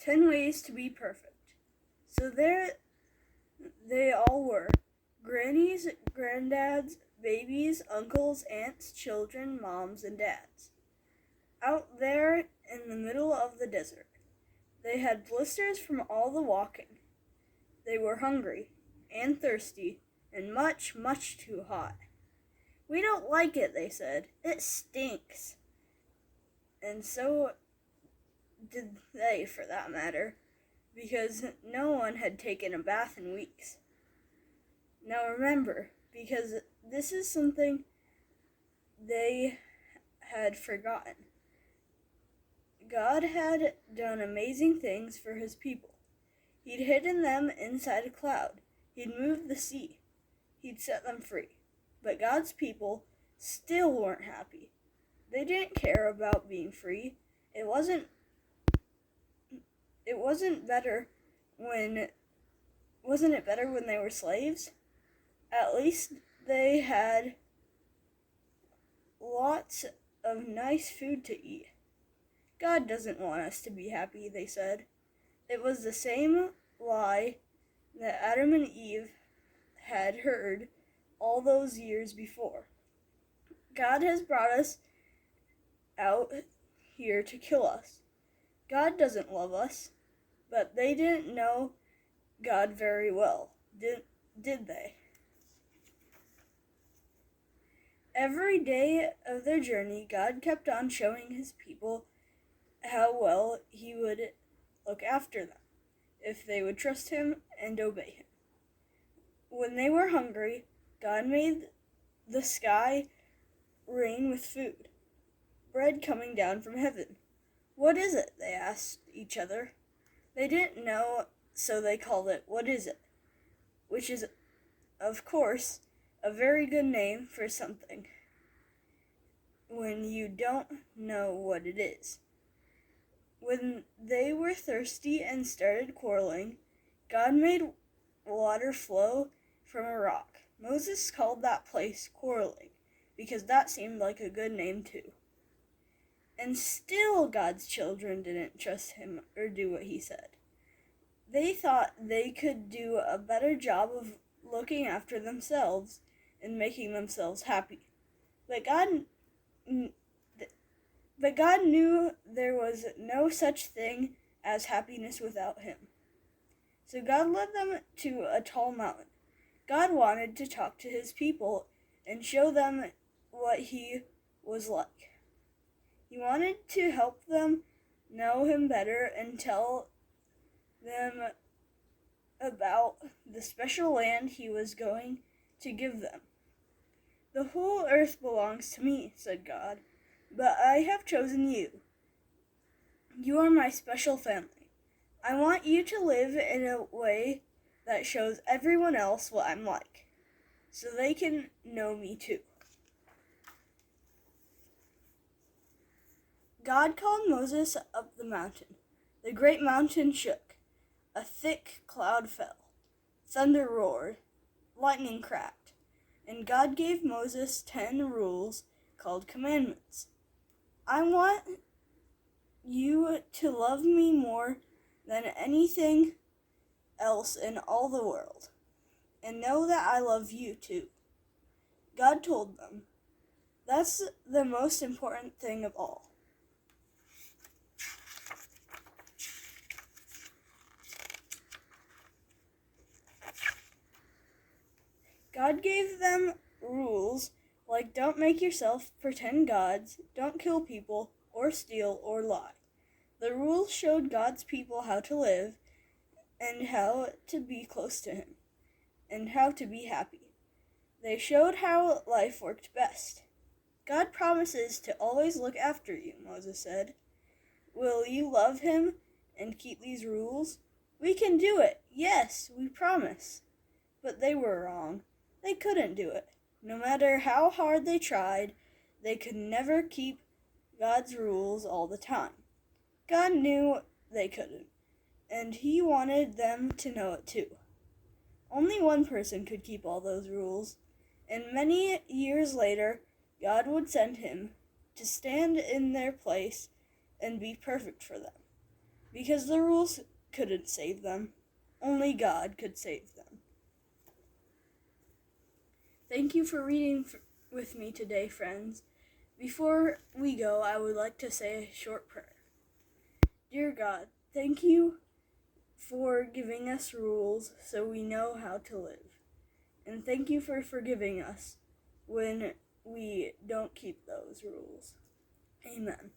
10 ways to be perfect. So there they all were. Grannies, granddads, babies, uncles, aunts, children, moms, and dads. Out there in the middle of the desert. They had blisters from all the walking. They were hungry and thirsty and much, much too hot. "We don't like it," they said. "It stinks." And so did they, for that matter, because no one had taken a bath in weeks. Now remember, because this is something they had forgotten. God had done amazing things for his people. He'd hidden them inside a cloud. He'd moved the sea. He'd set them free. But God's people still weren't happy. They didn't care about being free. It wasn't wasn't it better when they were slaves? At least they had lots of nice food to eat. God doesn't want us to be happy, they said. It was the same lie that Adam and Eve had heard all those years before. God has brought us out here to kill us. God doesn't love us. But they didn't know God very well, did they? Every day of their journey, God kept on showing his people how well he would look after them, if they would trust him and obey him. When they were hungry, God made the sky rain with food, bread coming down from heaven. "What is it?" they asked each other. They didn't know, so they called it "What is it?" which is, of course, a very good name for something when you don't know what it is. When they were thirsty and started quarreling, God made water flow from a rock. Moses called that place Quarreling, because that seemed like a good name too. And still God's children didn't trust him or do what he said. They thought they could do a better job of looking after themselves and making themselves happy. But God knew there was no such thing as happiness without him. So God led them to a tall mountain. God wanted to talk to his people and show them what he was like. He wanted to help them know him better and tell them about the special land he was going to give them. "The whole earth belongs to me," said God, "but I have chosen you. You are my special family. I want you to live in a way that shows everyone else what I'm like, so they can know me too." God called Moses up the mountain. The great mountain shook. A thick cloud fell. Thunder roared. Lightning cracked. And God gave Moses 10 rules called commandments. "I want you to love me more than anything else in all the world, and know that I love you too." God told them, "That's the most important thing of all." God gave them rules like don't make yourself pretend gods, don't kill people, or steal, or lie. The rules showed God's people how to live and how to be close to him and how to be happy. They showed how life worked best. "God promises to always look after you," Moses said. "Will you love him and keep these rules?" "We can do it. Yes, we promise." But they were wrong. They couldn't do it. No matter how hard they tried, they could never keep God's rules all the time. God knew they couldn't, and he wanted them to know it too. Only one person could keep all those rules, and many years later, God would send him to stand in their place and be perfect for them. because the rules couldn't save them. Only God could save them. Thank you for reading with me today, friends. Before we go, I would like to say a short prayer. Dear God, thank you for giving us rules so we know how to live. And thank you for forgiving us when we don't keep those rules. Amen.